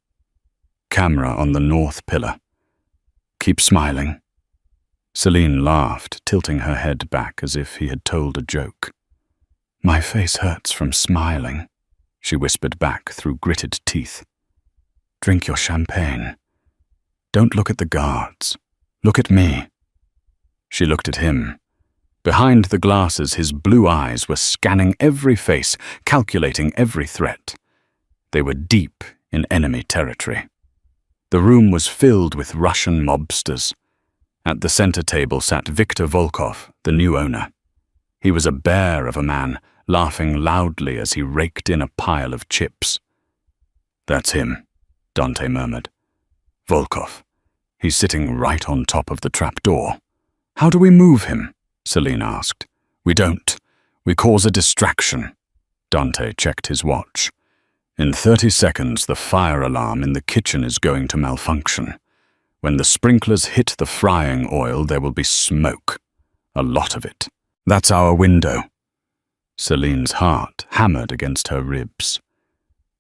Camera on the north pillar. Keep smiling. Celine laughed, tilting her head back as if he had told a joke. My face hurts from smiling, she whispered back through gritted teeth. Drink your champagne. Don't look at the guards. Look at me. She looked at him. Behind the glasses, his blue eyes were scanning every face, calculating every threat. They were deep in enemy territory. The room was filled with Russian mobsters. At the center table sat Viktor Volkov, the new owner. He was a bear of a man, laughing loudly as he raked in a pile of chips. That's him, Dante murmured. Volkov. He's sitting right on top of the trapdoor. How do we move him? Celine asked. We don't. We cause a distraction. Dante checked his watch. In 30 seconds, the fire alarm in the kitchen is going to malfunction. When the sprinklers hit the frying oil, there will be smoke. A lot of it. That's our window. Celine's heart hammered against her ribs.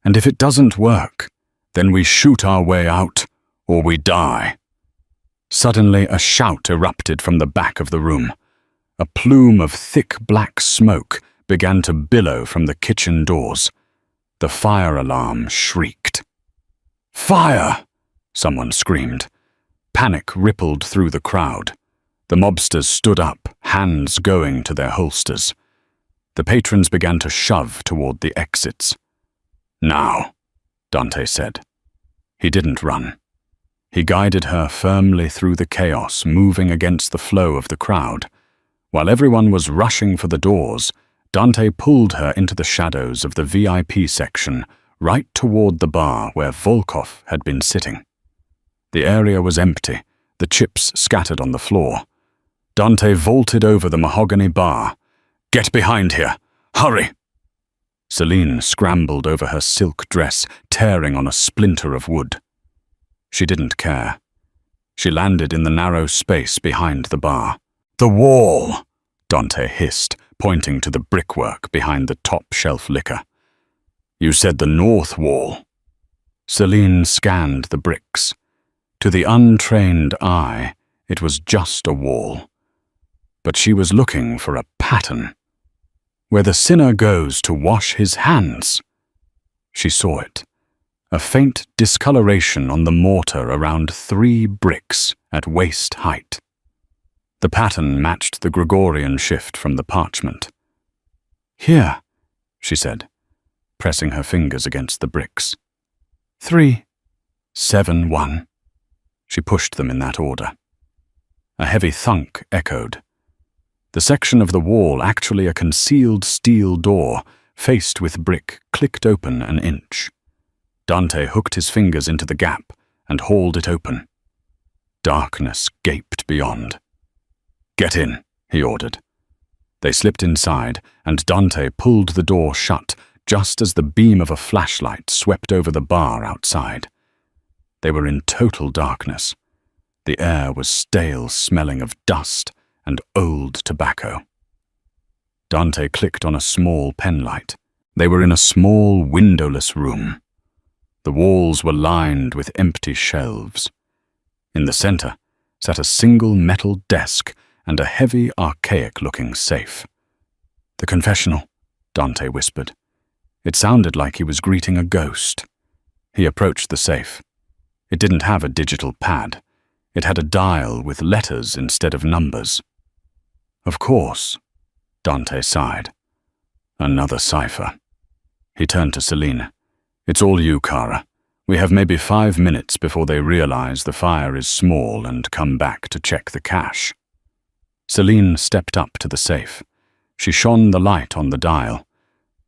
And if it doesn't work, then we shoot our way out, or we die. Suddenly, a shout erupted from the back of the room. A plume of thick black smoke began to billow from the kitchen doors. The fire alarm shrieked. Fire! Someone screamed. Panic rippled through the crowd. The mobsters stood up, hands going to their holsters. The patrons began to shove toward the exits. Now, Dante said. He didn't run. He guided her firmly through the chaos, moving against the flow of the crowd. While everyone was rushing for the doors, Dante pulled her into the shadows of the VIP section, right toward the bar where Volkov had been sitting. The area was empty, the chips scattered on the floor. Dante vaulted over the mahogany bar. Get behind here! Hurry! Celine scrambled over her silk dress, tearing on a splinter of wood. She didn't care. She landed in the narrow space behind the bar. The wall! Dante hissed, pointing to the brickwork behind the top-shelf liquor. You said the north wall. Celine scanned the bricks. To the untrained eye, it was just a wall. But she was looking for a pattern. Where the sinner goes to wash his hands. She saw it. A faint discoloration on the mortar around 3 bricks at waist height. The pattern matched the Gregorian shift from the parchment. Here, she said, pressing her fingers against the bricks. 3, 7, 1. She pushed them in that order. A heavy thunk echoed. The section of the wall, actually a concealed steel door, faced with brick, clicked open an inch. Dante hooked his fingers into the gap and hauled it open. Darkness gaped beyond. Get in, he ordered. They slipped inside, and Dante pulled the door shut just as the beam of a flashlight swept over the bar outside. They were in total darkness. The air was stale, smelling of dust and old tobacco. Dante clicked on a small penlight. They were in a small, windowless room. The walls were lined with empty shelves. In the center sat a single metal desk and a heavy, archaic-looking safe. The confessional, Dante whispered. It sounded like he was greeting a ghost. He approached the safe. It didn't have a digital pad. It had a dial with letters instead of numbers. Of course, Dante sighed. Another cipher. He turned to Celine. It's all you, Kara. We have maybe 5 minutes before they realize the fire is small and come back to check the cash. Celine stepped up to the safe. She shone the light on the dial.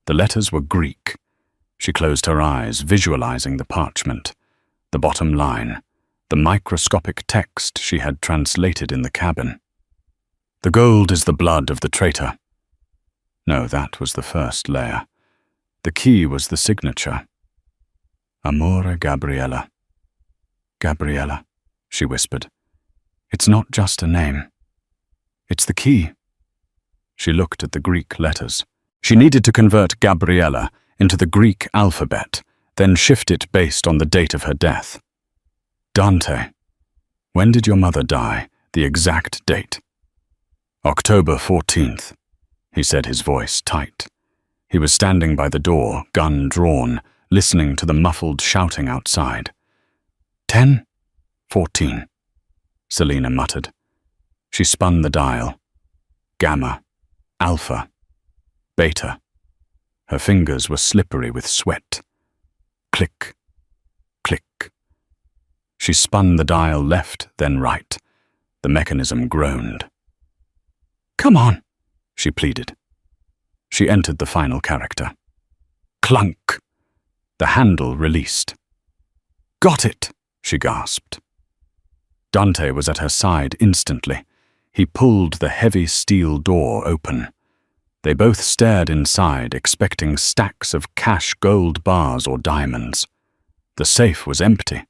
The letters were Greek. She closed her eyes, visualizing the parchment, the bottom line, the microscopic text she had translated in the cabin. The gold is the blood of the traitor. No, that was the first layer. The key was the signature. Amore Gabriella. Gabriella, she whispered. It's not just a name. It's the key. She looked at the Greek letters. She needed to convert Gabriella into the Greek alphabet, then shift it based on the date of her death. Dante. When did your mother die? The exact date. October 14th, he said, his voice tight. He was standing by the door, gun drawn, listening to the muffled shouting outside. 10? 14, Selina muttered. She spun the dial. Gamma, alpha, beta. Her fingers were slippery with sweat. Click, click. She spun the dial left, then right. The mechanism groaned. Come on, she pleaded. She entered the final character. Clunk. The handle released. Got it, she gasped. Dante was at her side instantly. He pulled the heavy steel door open. They both stared inside, expecting stacks of cash gold bars or diamonds. The safe was empty,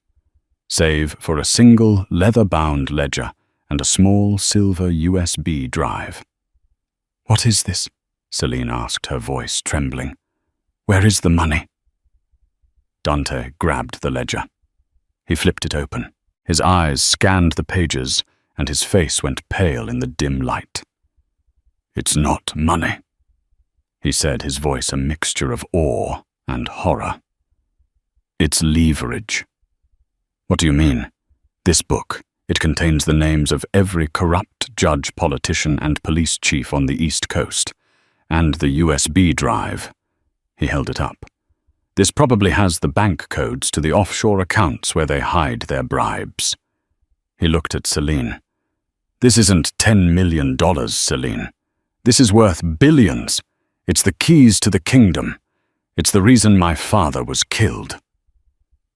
save for a single leather-bound ledger and a small silver USB drive. What is this? Celine asked, her voice trembling. Where is the money? Dante grabbed the ledger. He flipped it open. His eyes scanned the pages, and his face went pale in the dim light. It's not money, he said, his voice a mixture of awe and horror. It's leverage. What do you mean? This book. It contains the names of every corrupt judge, politician, and police chief on the East Coast, and the USB drive. He held it up. This probably has the bank codes to the offshore accounts where they hide their bribes. He looked at Celine. This isn't $10 million, Celine. This is worth billions. It's the keys to the kingdom. It's the reason my father was killed.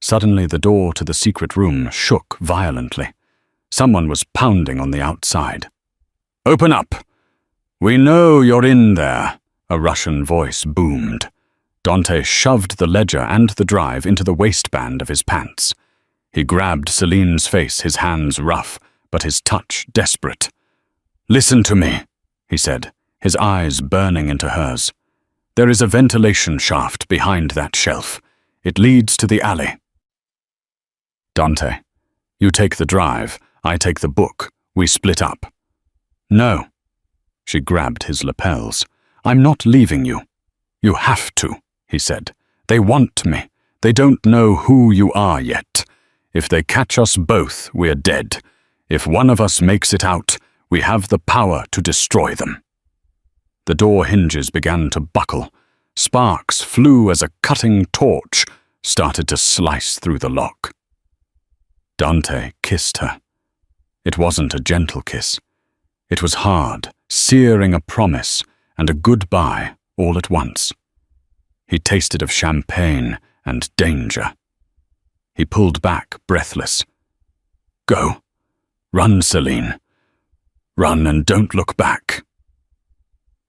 Suddenly the door to the secret room shook violently. Someone was pounding on the outside. Open up! We know you're in there, a Russian voice boomed. Dante shoved the ledger and the drive into the waistband of his pants. He grabbed Celine's face, his hands rough, but his touch desperate. Listen to me, he said, his eyes burning into hers. There is a ventilation shaft behind that shelf. It leads to the alley. Dante, you take the drive, I take the book. We split up. No. She grabbed his lapels. I'm not leaving you. You have to, he said. They want me. They don't know who you are yet. If they catch us both, we're dead. If one of us makes it out, we have the power to destroy them. The door hinges began to buckle. Sparks flew as a cutting torch started to slice through the lock. Dante kissed her. It wasn't a gentle kiss. It was hard, searing a promise and a goodbye all at once. He tasted of champagne and danger. He pulled back, breathless. Go. Run, Celine. Run and don't look back.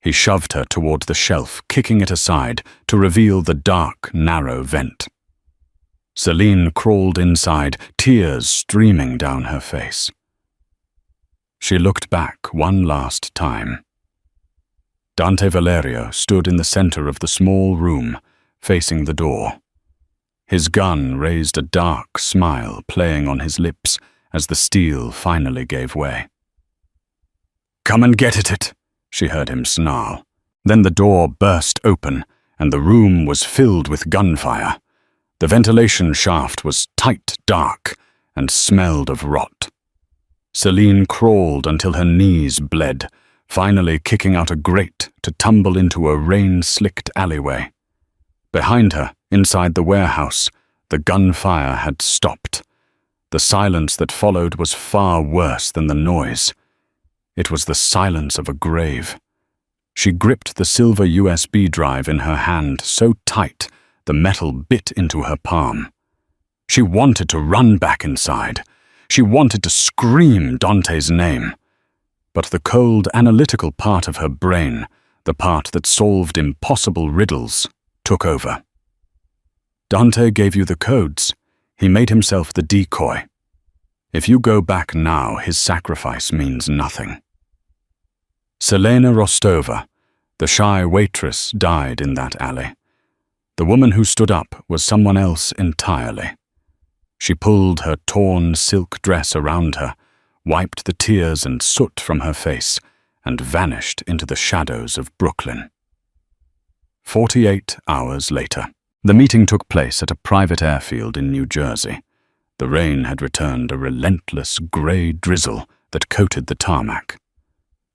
He shoved her toward the shelf, kicking it aside to reveal the dark, narrow vent. Celine crawled inside, tears streaming down her face. She looked back one last time. Dante Valerio stood in the center of the small room, facing the door. His gun raised a dark smile playing on his lips as the steel finally gave way. Come and get at it, she heard him snarl. Then the door burst open, and the room was filled with gunfire. The ventilation shaft was tight dark and smelled of rot. Celine crawled until her knees bled, finally kicking out a grate to tumble into a rain-slicked alleyway. Behind her, inside the warehouse, the gunfire had stopped. The silence that followed was far worse than the noise. It was the silence of a grave. She gripped the silver USB drive in her hand so tight the metal bit into her palm. She wanted to run back inside. She wanted to scream Dante's name. But the cold, analytical part of her brain, the part that solved impossible riddles, took over. Dante gave you the codes. He made himself the decoy. If you go back now, his sacrifice means nothing. Selena Rostova, the shy waitress, died in that alley. The woman who stood up was someone else entirely. She pulled her torn silk dress around her, wiped the tears and soot from her face, and vanished into the shadows of Brooklyn. 48 hours later. The meeting took place at a private airfield in New Jersey. The rain had returned, a relentless grey drizzle that coated the tarmac.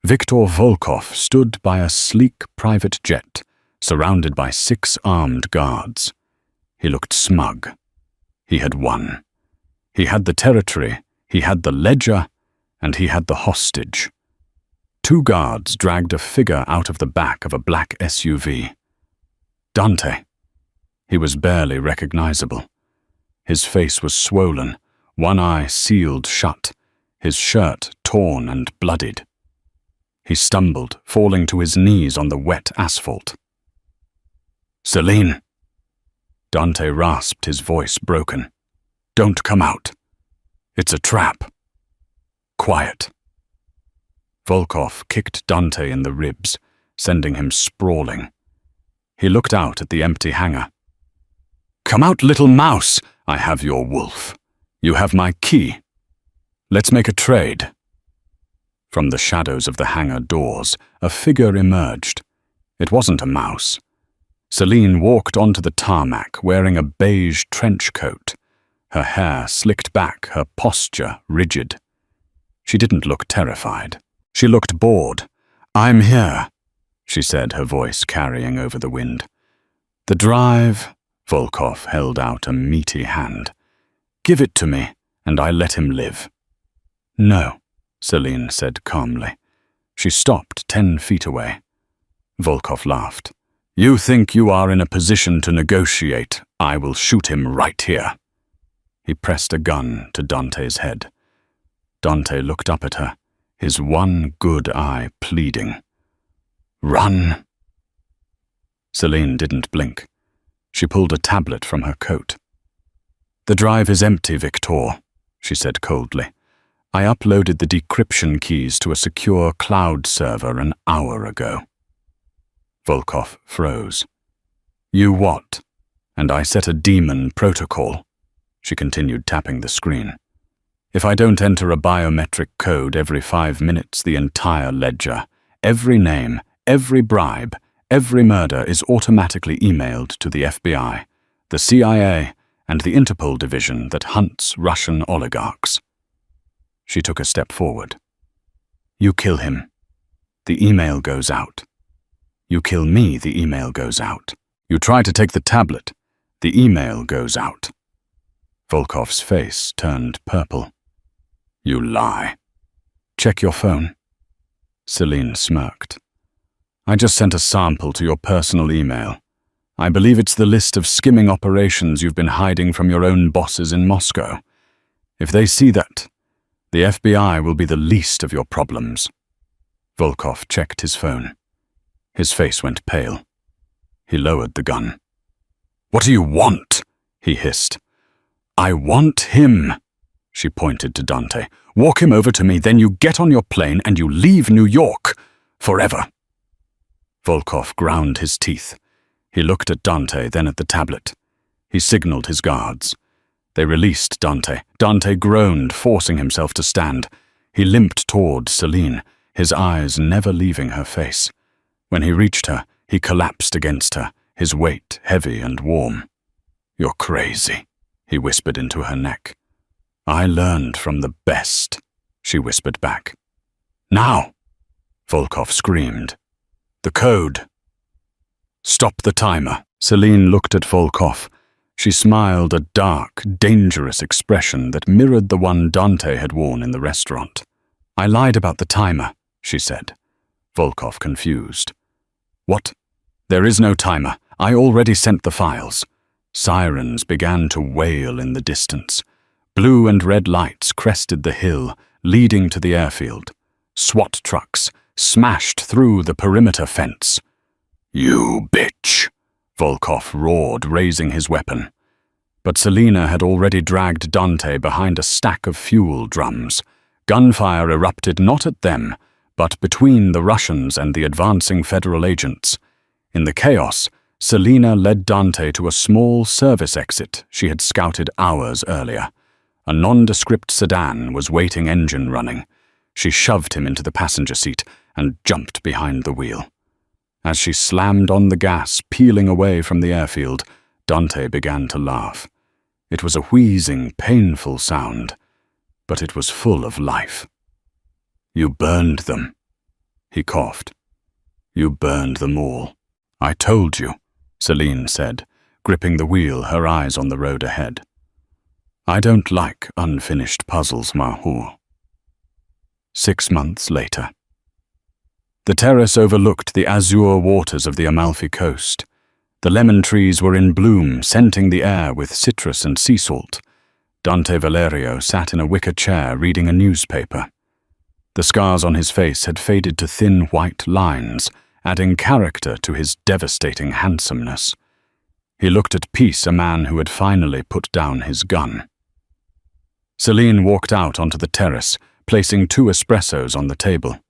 Viktor Volkov stood by a sleek private jet, surrounded by 6 armed guards. He looked smug. He had won. He had the territory, he had the ledger, and he had the hostage. 2 guards dragged a figure out of the back of a black SUV. Dante. He was barely recognizable. His face was swollen, one eye sealed shut, his shirt torn and bloodied. He stumbled, falling to his knees on the wet asphalt. "Celine!" Dante rasped, his voice broken. "Don't come out. It's a trap. Quiet." Volkov kicked Dante in the ribs, sending him sprawling. He looked out at the empty hangar. "Come out, little mouse! I have your wolf. You have my key. Let's make a trade." From the shadows of the hangar doors, a figure emerged. It wasn't a mouse. Celine walked onto the tarmac wearing a beige trench coat, her hair slicked back, her posture rigid. She didn't look terrified. She looked bored. "I'm here," she said, her voice carrying over the wind. "The drive..." Volkov held out a meaty hand. "Give it to me, and I let him live." "No," Celine said calmly. She stopped 10 feet away. Volkov laughed. "You think you are in a position to negotiate. I will shoot him right here." He pressed a gun to Dante's head. Dante looked up at her, his one good eye pleading. "Run!" Celine didn't blink. She pulled a tablet from her coat. "The drive is empty, Victor," she said coldly. "I uploaded the decryption keys to a secure cloud server an hour ago." Volkov froze. "You what?" "And I set a demon protocol," she continued, tapping the screen. "If I don't enter a biometric code every 5 minutes, the entire ledger, every name, every bribe, every murder is automatically emailed to the FBI, the CIA, and the Interpol division that hunts Russian oligarchs." She took a step forward. "You kill him. The email goes out. You kill me, the email goes out. You try to take the tablet. The email goes out." Volkov's face turned purple. "You lie." "Check your phone." Celine smirked. "I just sent a sample to your personal email. I believe it's the list of skimming operations you've been hiding from your own bosses in Moscow. If they see that, the FBI will be the least of your problems." Volkov checked his phone. His face went pale. He lowered the gun. "What do you want?" he hissed. "I want him." She pointed to Dante. "Walk him over to me, then you get on your plane and you leave New York. Forever." Volkov ground his teeth. He looked at Dante, then at the tablet. He signaled his guards. They released Dante. Dante groaned, forcing himself to stand. He limped toward Celine, his eyes never leaving her face. When he reached her, he collapsed against her, his weight heavy and warm. "You're crazy," he whispered into her neck. "I learned from the best," she whispered back. "Now!" Volkov screamed. "The code." "Stop the timer." Celine looked at Volkov. She smiled, a dark, dangerous expression that mirrored the one Dante had worn in the restaurant. "I lied about the timer," she said. Volkov confused. "What? There is no timer. I already sent the files." Sirens began to wail in the distance. Blue and red lights crested the hill, leading to the airfield. SWAT trucks smashed through the perimeter fence. "You bitch!" Volkov roared, raising his weapon. But Selina had already dragged Dante behind a stack of fuel drums. Gunfire erupted not at them, but between the Russians and the advancing federal agents. In the chaos, Selina led Dante to a small service exit she had scouted hours earlier. A nondescript sedan was waiting, engine running. She shoved him into the passenger seat and jumped behind the wheel. As she slammed on the gas, peeling away from the airfield, Dante began to laugh. It was a wheezing, painful sound, but it was full of life. "You burned them," he coughed. "You burned them all." "I told you," Celine said, gripping the wheel, her eyes on the road ahead. "I don't like unfinished puzzles, Mahou." 6 months later. The terrace overlooked the azure waters of the Amalfi coast. The lemon trees were in bloom, scenting the air with citrus and sea salt. Dante Valerio sat in a wicker chair reading a newspaper. The scars on his face had faded to thin white lines, adding character to his devastating handsomeness. He looked at Peace, a man who had finally put down his gun. Celine walked out onto the terrace, placing 2 espressos on the table.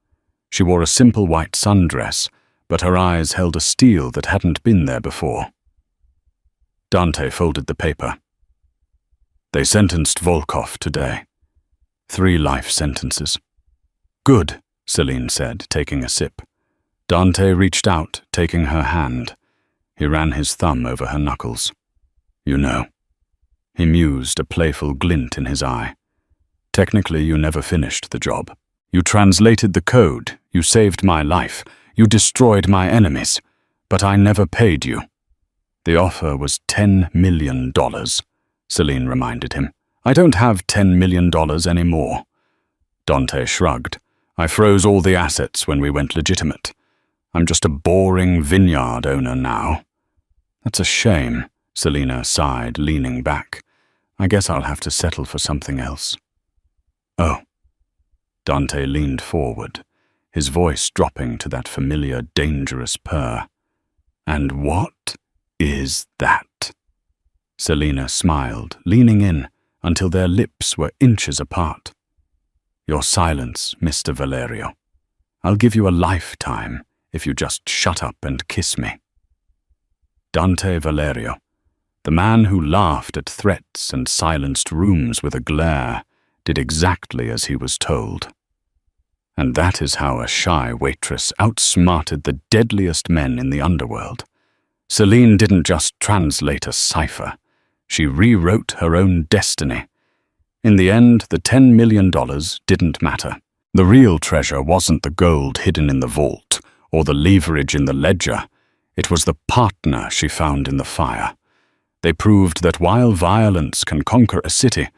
She wore a simple white sundress, but her eyes held a steel that hadn't been there before. Dante folded the paper. "They sentenced Volkov today. 3 life sentences." "Good," Celine said, taking a sip. Dante reached out, taking her hand. He ran his thumb over her knuckles. "You know." He mused, a playful glint in his eye. "Technically, you never finished the job. You translated the code, you saved my life, you destroyed my enemies, but I never paid you." "The offer was $10 million, Celine reminded him. "I don't have $10 million anymore." Dante shrugged. "I froze all the assets when we went legitimate. I'm just a boring vineyard owner now." "That's a shame," Selina sighed, leaning back. "I guess I'll have to settle for something else." "Oh." Dante leaned forward, his voice dropping to that familiar, dangerous purr. "And what is that?" Selina smiled, leaning in until their lips were inches apart. "Your silence, Mr. Valerio. I'll give you a lifetime if you just shut up and kiss me." Dante Valerio, the man who laughed at threats and silenced rooms with a glare, did exactly as he was told. And that is how a shy waitress outsmarted the deadliest men in the underworld. Celine didn't just translate a cipher. She rewrote her own destiny. In the end, the $10 million didn't matter. The real treasure wasn't the gold hidden in the vault or the leverage in the ledger. It was the partner she found in the fire. They proved that while violence can conquer a city,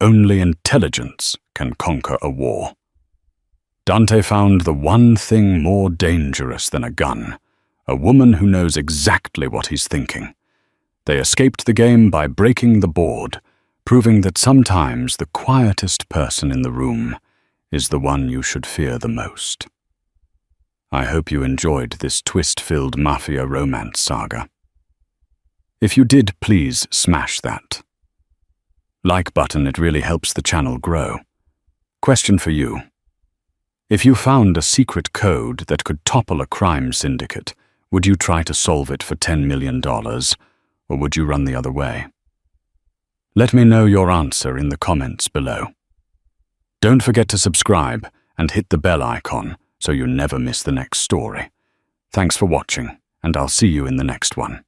only intelligence can conquer a war. Dante found the one thing more dangerous than a gun, a woman who knows exactly what he's thinking. They escaped the game by breaking the board, proving that sometimes the quietest person in the room is the one you should fear the most. I hope you enjoyed this twist-filled Mafia romance saga. If you did, please smash that like button. It really helps the channel grow. Question for you. If you found a secret code that could topple a crime syndicate, would you try to solve it for $10 million, or would you run the other way? Let me know your answer in the comments below. Don't forget to subscribe and hit the bell icon so you never miss the next story. Thanks for watching, and I'll see you in the next one.